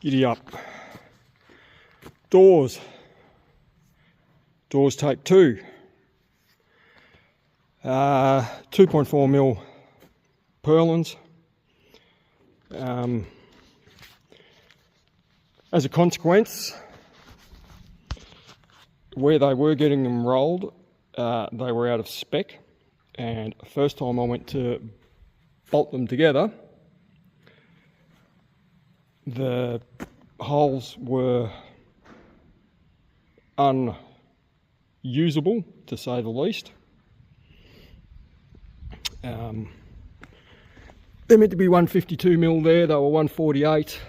Giddy up. Doors. Doors take 2. 2.4mm purlins. As a consequence, where they were getting them rolled, they were out of spec, and first time I went to bolt them together, the holes were unusable, to say the least. They're meant to be 152mm there, they were 148.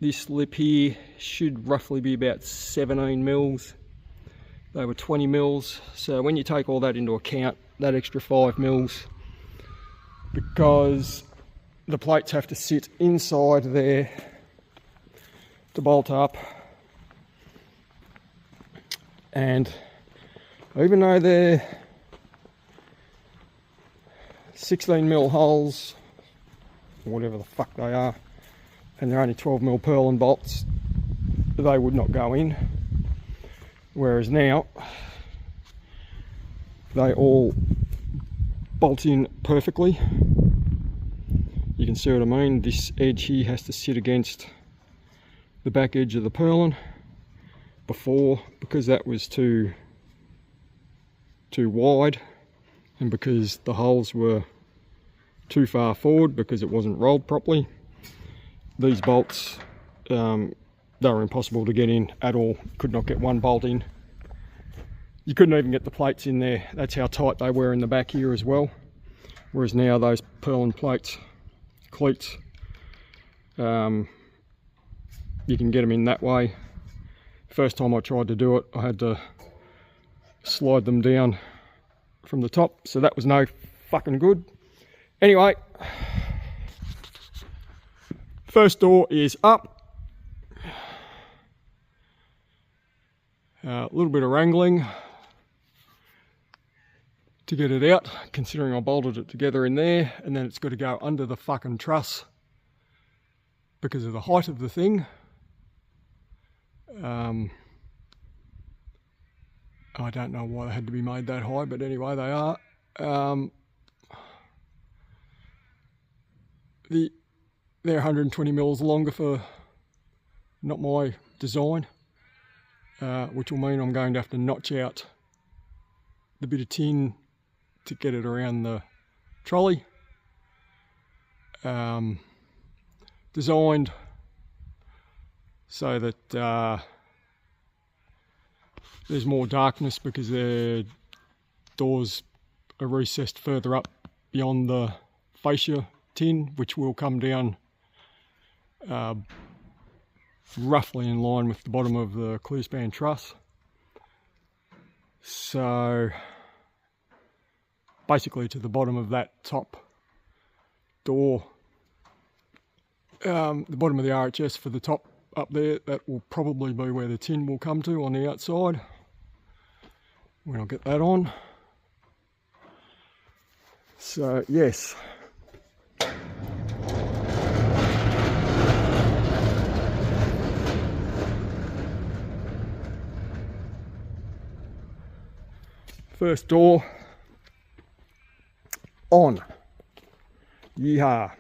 This lip here should roughly be about 17mm. They were 20mm, so when you take all that into account, that extra 5mm, because the plates have to sit inside there to bolt up, and even though they're 16mm holes, or whatever the fuck they are, and they're only 12mm purlin bolts, they would not go in. Whereas now, they all bolt in perfectly. You can see what I mean. This edge here has to sit against the back edge of the purlin. Before, because that was too wide, and because the holes were too far forward because it wasn't rolled properly, these bolts, they were impossible to get in at all. Could not get one bolt in. You couldn't even get the plates in there. That's how tight they were in the back here as well. Whereas now those purlin plates, cleats, you can get them in that way. First time I tried to do it, I had to slide them down from the top, so that was no fucking good. Anyway, first door is up. A little bit of wrangling to get it out, considering I bolted it together in there, and then it's got to go under the fucking truss because of the height of the thing. I don't know why they had to be made that high, but anyway, they are. They're 120mm longer for not my design, which will mean I'm going to have to notch out the bit of tin to get it around the trolley. Designed so that there's more darkness because their doors are recessed further up beyond the fascia tin, which will come down roughly in line with the bottom of the clear span truss. So basically to the bottom of that top door, the bottom of the RHS for the top up there, that will probably be where the tin will come to on the outside when I'll get that on. So yes, first door on. Yeehaw.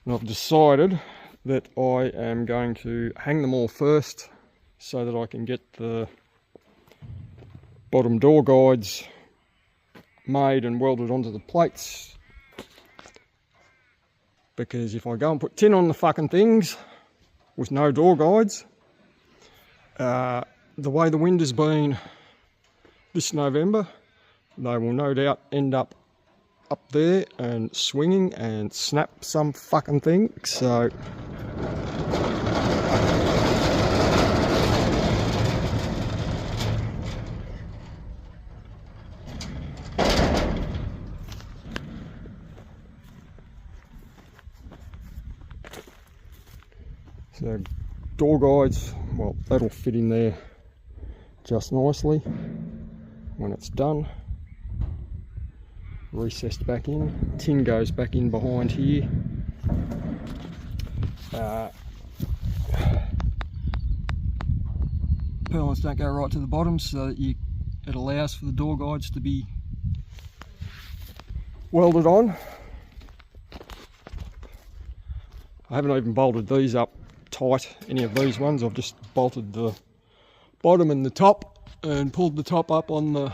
And I've decided that I am going to hang them all first so that I can get the bottom door guides made and welded onto the plates, because if I go and put tin on the fucking things with no door guides, the way the wind has been this November, they will no doubt end up there and swinging and snap some fucking thing. So door guides, well, that'll fit in there just nicely when it's done. Recessed back in, tin goes back in behind here, Purlins don't go right to the bottom, so that it allows for the door guides to be welded on. I haven't even bolted these up tight, any of these ones. I've just bolted the bottom and the top and pulled the top up on the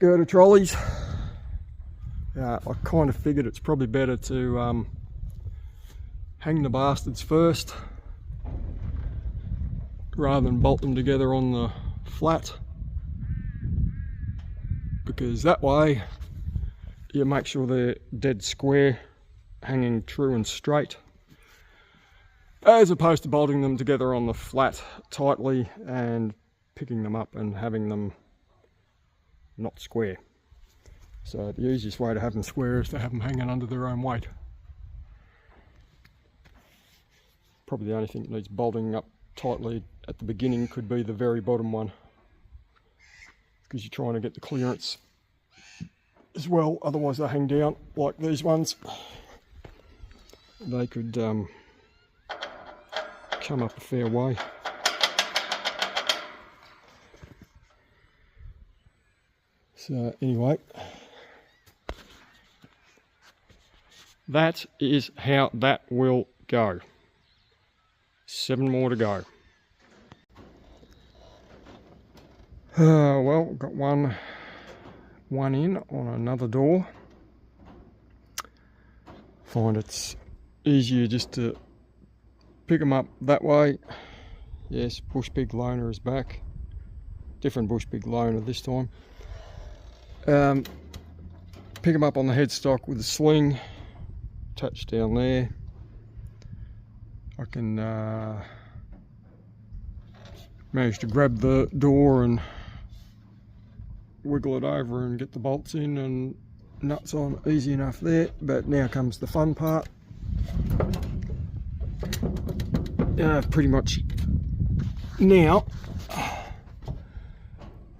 girder trolleys. I kind of figured it's probably better to hang the bastards first rather than bolt them together on the flat, because that way you make sure they're dead square, hanging true and straight, as opposed to bolting them together on the flat tightly and picking them up and having them not square. So the easiest way to have them square is to have them hanging under their own weight. Probably the only thing that needs bolting up tightly at the beginning could be the very bottom one, because you're trying to get the clearance as well, otherwise they hang down like these ones. They could come up a fair way. So anyway, that is how that will go. 7 more to go. Well, got one in on another door. Find it's easier just to pick them up that way. Yes, Bush Pig Loner is back. Different Bush Pig Loner this time. Pick them up on the headstock with a sling attached down there. I can manage to grab the door and wiggle it over and get the bolts in and nuts on easy enough there. But now comes the fun part. Pretty much now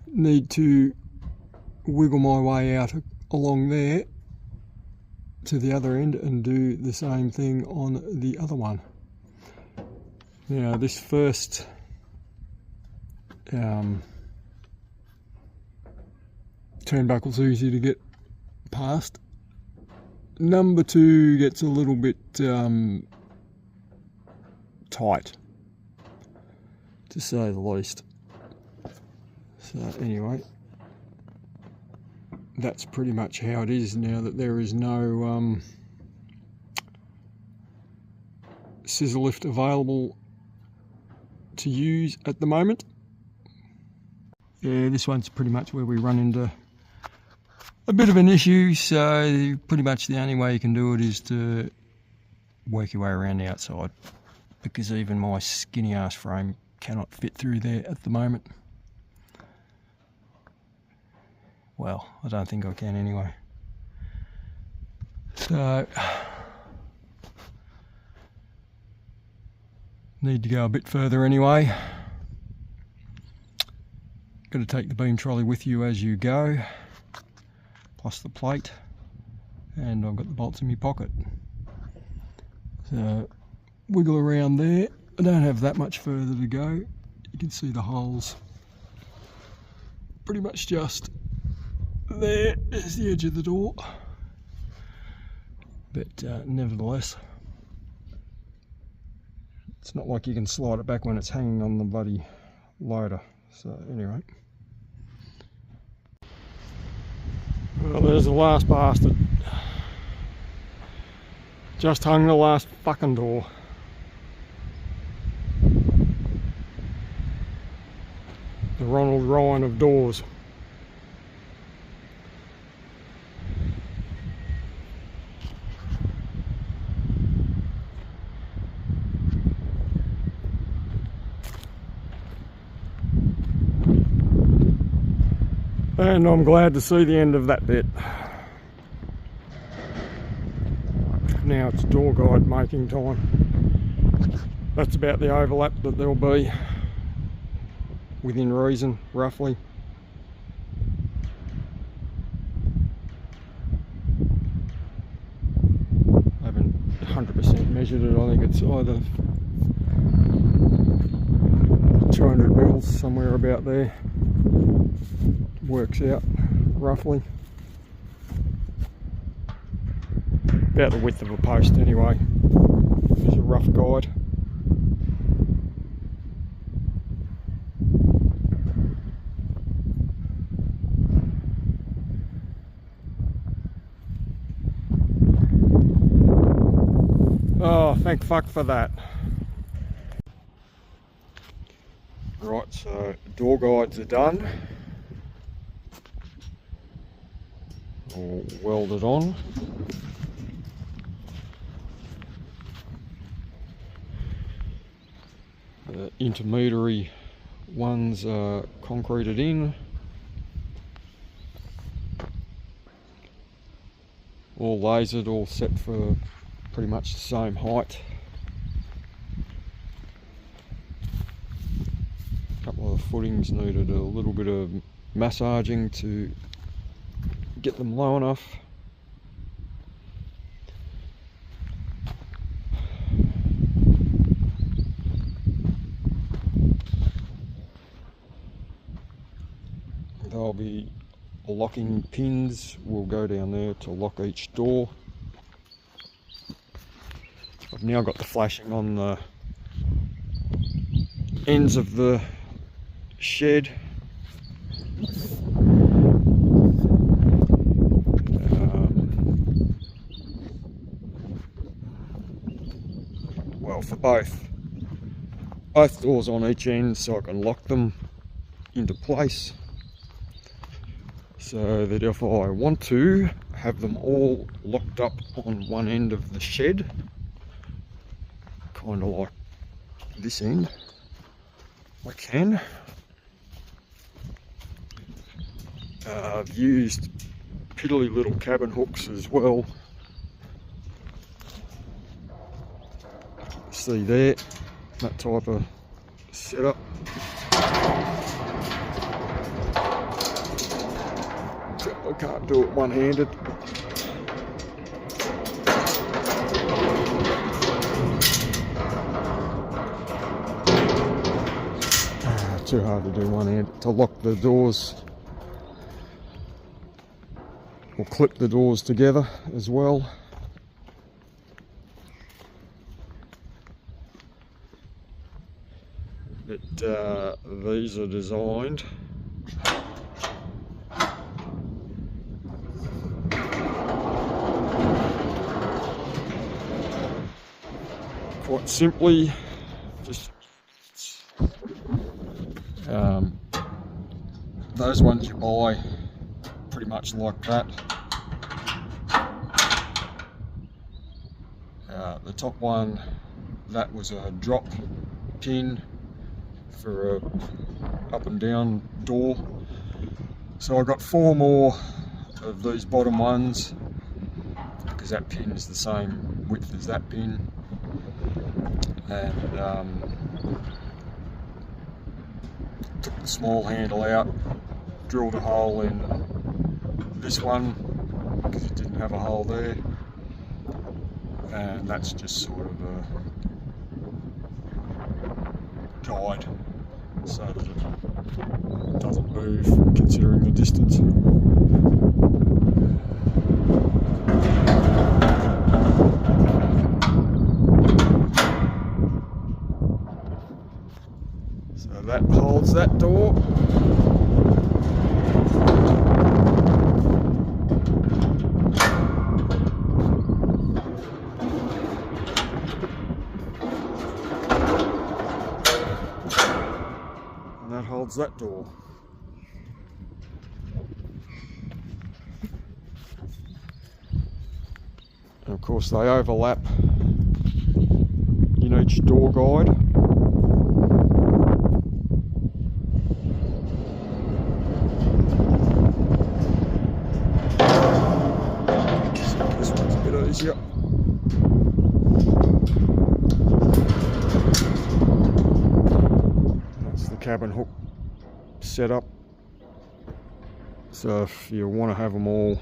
need to wiggle my way out along there to the other end and do the same thing on the other one. Now this first turnbuckle's easy to get past. Number 2 gets a little bit tight, to say the least. So anyway, that's pretty much how it is now that there is no scissor lift available to use at the moment. Yeah, this one's pretty much where we run into a bit of an issue, so pretty much the only way you can do it is to work your way around the outside, because even my skinny ass frame cannot fit through there at the moment. Well, I don't think I can anyway. So need to go a bit further anyway. Got to take the beam trolley with you as you go, plus the plate, and I've got the bolts in my pocket. So wiggle around there. I don't have that much further to go. You can see the holes pretty much just there is the edge of the door, but nevertheless it's not like you can slide it back when it's hanging on the bloody loader. So anyway, well, there's the last bastard. Just hung the last fucking door. The Ronald Ryan of doors. And I'm glad to see the end of that bit. Now it's door guide making time. That's about the overlap that there'll be, within reason, roughly. 100% measured it. I think it's either 200 mils, somewhere about there. Works out roughly. About the width of a post anyway. There's a rough guide. Oh, thank fuck for that. Right, so door guides are done. All welded on. The intermediary ones are concreted in. All lasered, all set for pretty much the same height. A couple of the footings needed a little bit of massaging to get them low enough. There'll be locking pins will go down there to lock each door. I've now got the flashing on the ends of the shed. Well, for both doors on each end, so I can lock them into place, so that if I want to have them all locked up on one end of the shed, kind of like this end, I can. I've used piddly little cabin hooks as well. See there, that type of setup. I can't do it one-handed. Too hard to do one-handed. To lock the doors, or clip the doors together as well. But these are designed quite simply, just those ones you buy pretty much like that. The top one, that was a drop pin for a up and down door, so I got 4 more of these bottom ones because that pin is the same width as that pin, and took the small handle out, drilled a hole in this one because it didn't have a hole there, and that's just sort of a guide so that it doesn't move considering the distance. So that holds that door. Holds that door. And of course they overlap in each door guide. So this one's a bit easier. That's the cabin hook setup. So if you want to have them all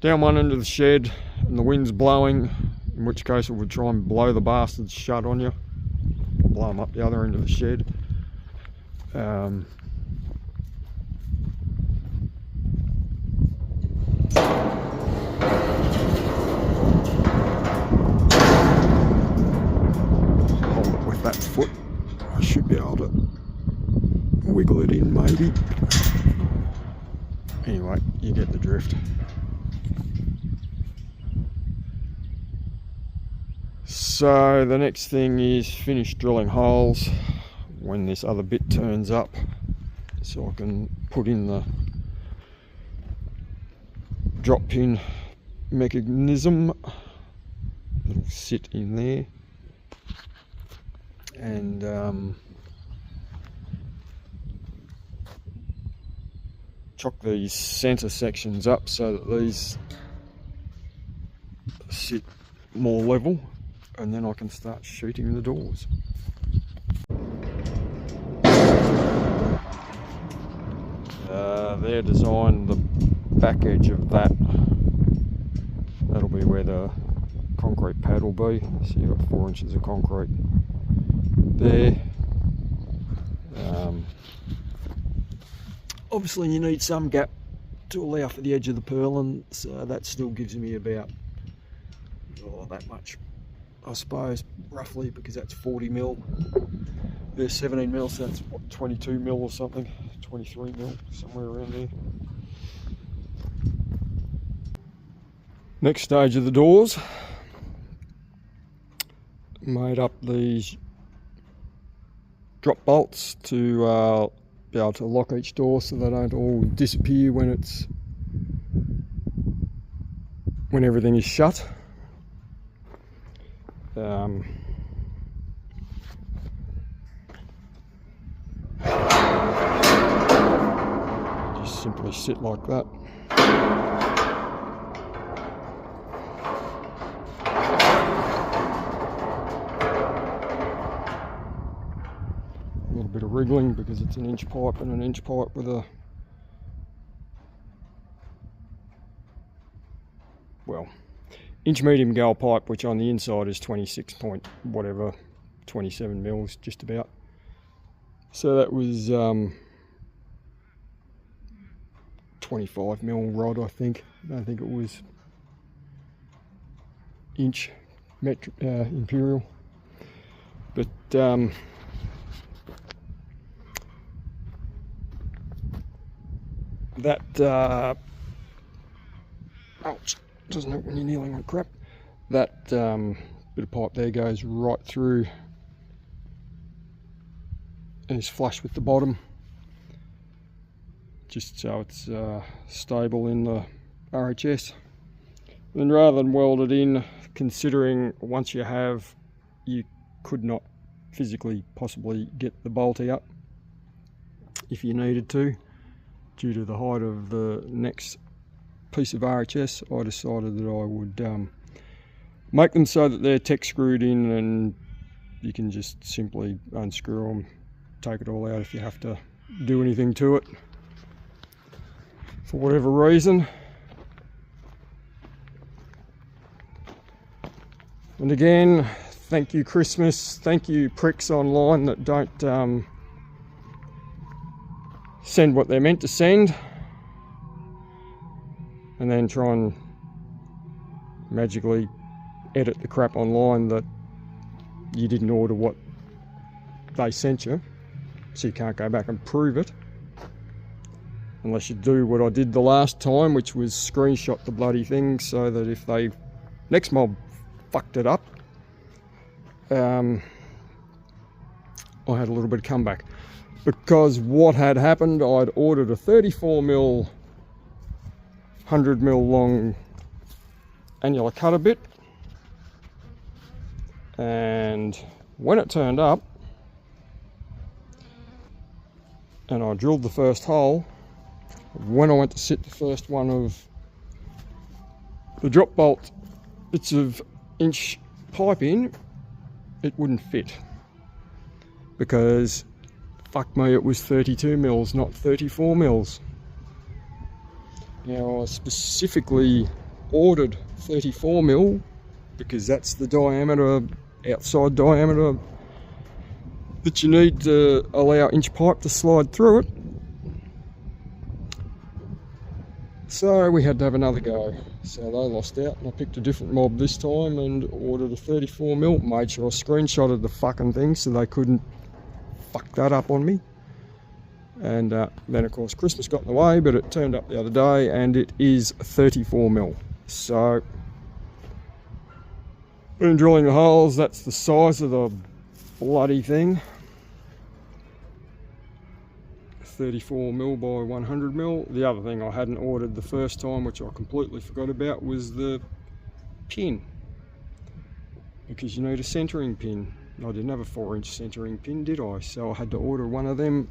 down one end of the shed and the wind's blowing, in which case it would try and blow the bastards shut on you, blow them up the other end of the shed. Hold it with that foot. I should be able to wiggle it in maybe. Anyway, you get the drift. So the next thing is finish drilling holes when this other bit turns up, so I can put in the drop pin mechanism that'll sit in there, and chock these centre sections up so that these sit more level, and then I can start shooting the doors. They're designed, the back edge of that, that'll be where the concrete pad will be. So you've got 4 inches of concrete there. Obviously you need some gap to allow for the edge of the purlin, so that still gives me about that much, I suppose, roughly, because that's 40 mil. There's 17 mil, so that's what, 22 mil or something, 23 mil, somewhere around there. Next stage of the doors, made up these drop bolts to be able to lock each door so they don't all disappear when everything is shut. Just simply sit like that. A little bit of wriggling because it's an inch pipe and an inch pipe with a, well, inch medium gal pipe, which on the inside is 26 point whatever, 27 mils just about. So that was 25 mil rod, I think. I don't think it was inch imperial, but that ouch, doesn't help when you're kneeling on crap. That bit of pipe there goes right through and is flush with the bottom, just so it's stable in the RHS. And rather than weld it in, considering once you have, you could not physically possibly get the bolt out if you needed to, due to the height of the next piece of RHS, I decided that I would make them so that they're tech screwed in, and you can just simply unscrew them, take it all out if you have to do anything to it for whatever reason. And again, thank you Christmas, thank you pricks online that don't send what they're meant to send and then try and magically edit the crap online that you didn't order what they sent you, so you can't go back and prove it unless you do what I did the last time, which was screenshot the bloody thing so that if they next mob fucked it up, I had a little bit of comeback. Because what had happened, I'd ordered a 34 mil 100 mil long annular cutter bit, and when it turned up and I drilled the first hole, when I went to sit the first one of the drop bolt bits of inch pipe in, it wouldn't fit, because fuck me, it was 32 mils, not 34 mils. Now I specifically ordered 34 mil, because that's the diameter, outside diameter that you need to allow inch pipe to slide through it. So we had to have another go. So they lost out, and I picked a different mob this time and ordered a 34 mil. Made sure I screenshotted the fucking thing so they couldn't fuck that up on me. And then of course Christmas got in the way, but it turned up the other day and it is 34 mil. So been drilling the holes. That's the size of the bloody thing. 34 mil by 100 mil. The other thing I hadn't ordered the first time, which I completely forgot about, was the pin, because you need a centering pin. I didn't have a 4-inch centering pin, did I? So I had to order one of them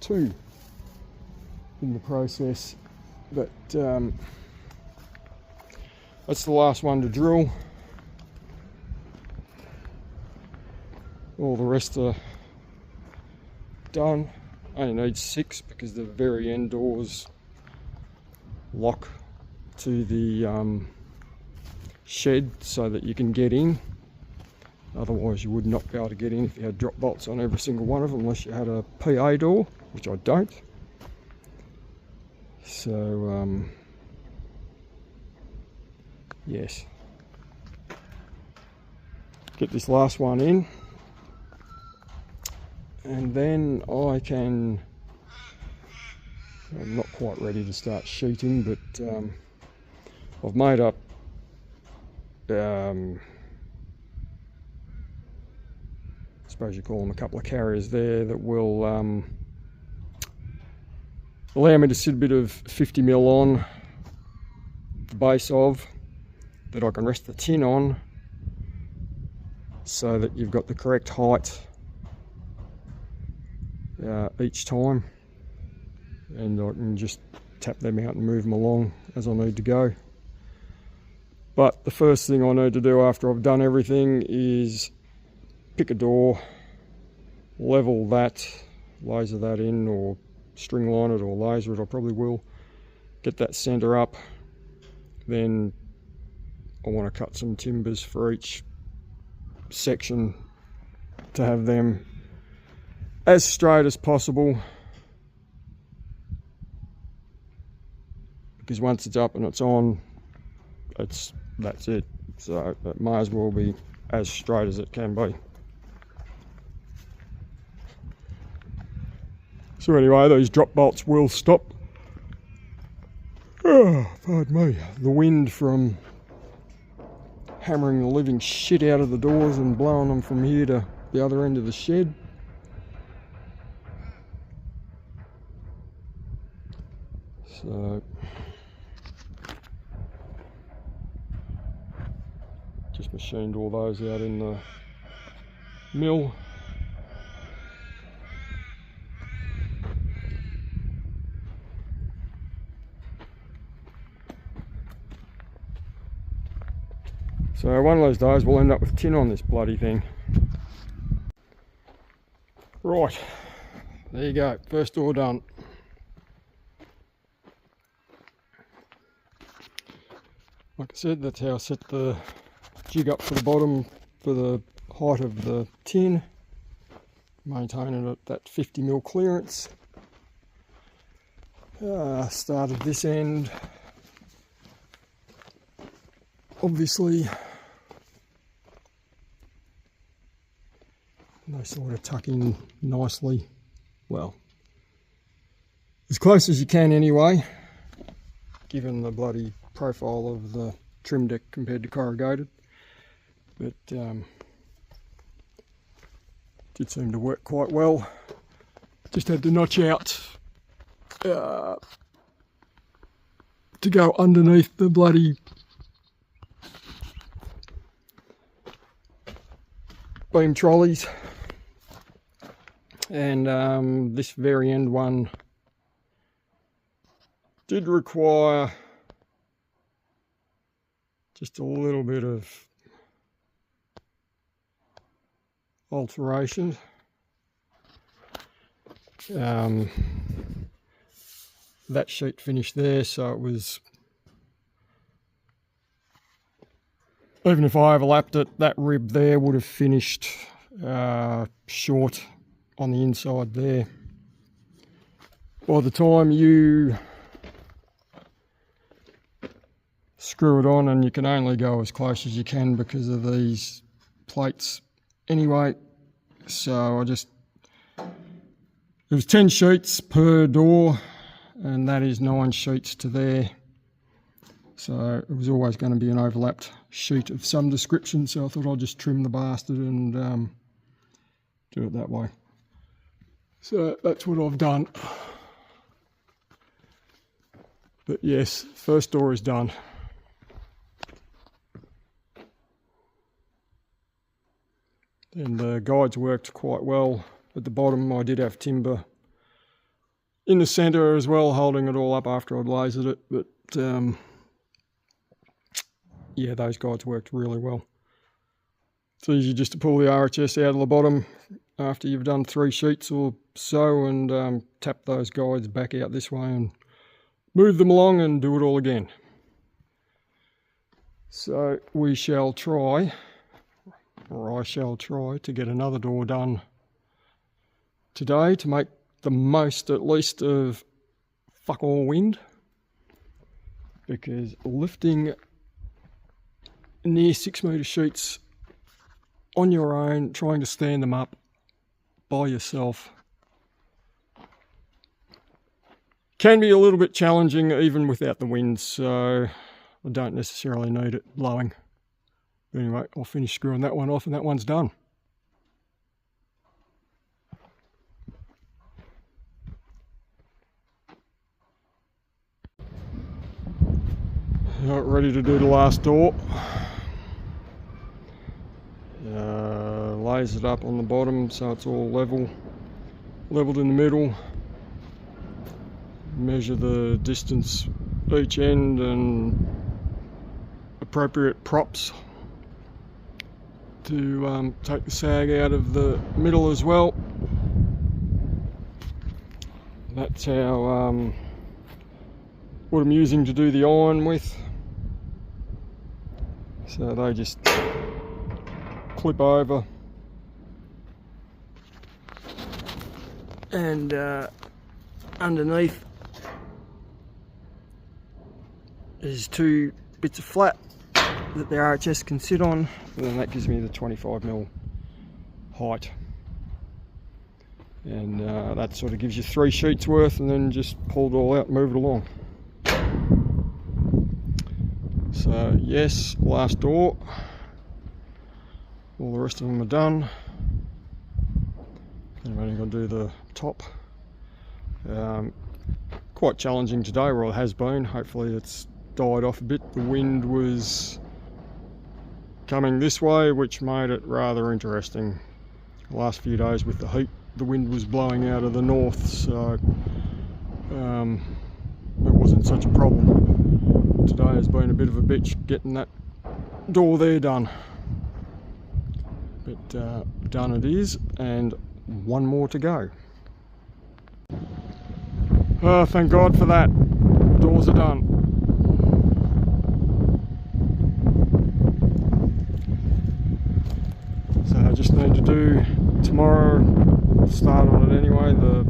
too in the process. But that's the last one to drill. All the rest are done. I only need 6 because the very end doors lock to the shed so that you can get in. Otherwise you would not be able to get in if you had drop bolts on every single one of them, unless you had a PA door, which I don't. So yes, get this last one in, and then I can, I'm not quite ready to start sheeting, but I've made up I suppose you call them a couple of carriers there that will allow me to sit a bit of 50 mil on the base of, that I can rest the tin on, so that you've got the correct height each time, and I can just tap them out and move them along as I need to go. But the first thing I need to do after I've done everything is pick a door, level that, laser that in, or string line it, or laser it. I probably will. Get that center up. Then I want to cut some timbers for each section to have them as straight as possible, because once it's up and it's on, that's it. So it may as well be as straight as it can be. So anyway, these drop bolts will stop, pardon me, the wind from hammering the living shit out of the doors and blowing them from here to the other end of the shed. So just machined all those out in the mill. So one of those days we'll end up with tin on this bloody thing. Right, there you go, first door done. Like I said, that's how I set the jig up for the bottom for the height of the tin, maintaining it at that 50 mil clearance. Started this end, obviously. They sort of tuck in nicely, well, as close as you can anyway, given the bloody profile of the trim deck compared to corrugated. But did seem to work quite well. Just had to notch out to go underneath the bloody beam trolleys. And this very end one did require just a little bit of alteration. That sheet finished there, so it was even if I overlapped it, that rib there would have finished short on the inside there. By the time you screw it on, and you can only go as close as you can because of these plates anyway, so it was 10 sheets per door, and that is 9 sheets to there. So it was always going to be an overlapped sheet of some description, so I thought I'd just trim the bastard and do it that way. So that's what I've done. But yes, first door is done. And the guides worked quite well. At the bottom I did have timber in the centre as well, holding it all up after I'd lasered it, but yeah, those guides worked really well. It's easy just to pull the RHS out of the bottom after you've done 3 sheets or so, and tap those guides back out this way and move them along and do it all again. So we shall try, or I shall try, to get another door done today to make the most at least of fuck all wind, because lifting near 6 metre sheets on your own, trying to stand them up by yourself, can be a little bit challenging even without the wind, so I don't necessarily need it blowing. But anyway, I'll finish screwing that one off and that one's done. Ready to do the last door. Lays it up on the bottom so it's all leveled in the middle. Measure the distance each end and appropriate props to take the sag out of the middle as well. That's how what I'm using to do the iron with. So they just clip over, and underneath is 2 bits of flat that the RHS can sit on, and then that gives me the 25mm height, and that sort of gives you 3 sheets worth, and then just pull it all out and move it along. So yes, last door. All the rest of them are done. I'm only going to do the top. Quite challenging today, or it has been. Hopefully it's died off a bit. The wind was coming this way, which made it rather interesting. The last few days with the heat, the wind was blowing out of the north, so it wasn't such a problem. Today has been a bit of a bitch getting that door there done. But done it is, and one more to go. Oh, thank God for that. Doors are done. So I just need to do tomorrow, start on it anyway, the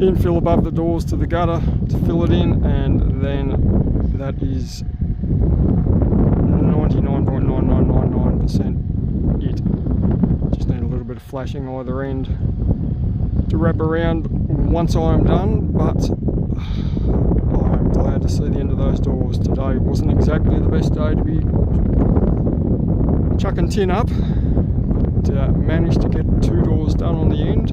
infill above the doors to the gutter to fill it in, and then that is 99.9999% it. Just need a little bit of flashing either end to wrap around once I'm done, but I'm glad to see the end of those doors. Today wasn't exactly the best day to be chucking tin up, but managed to get 2 doors done on the end.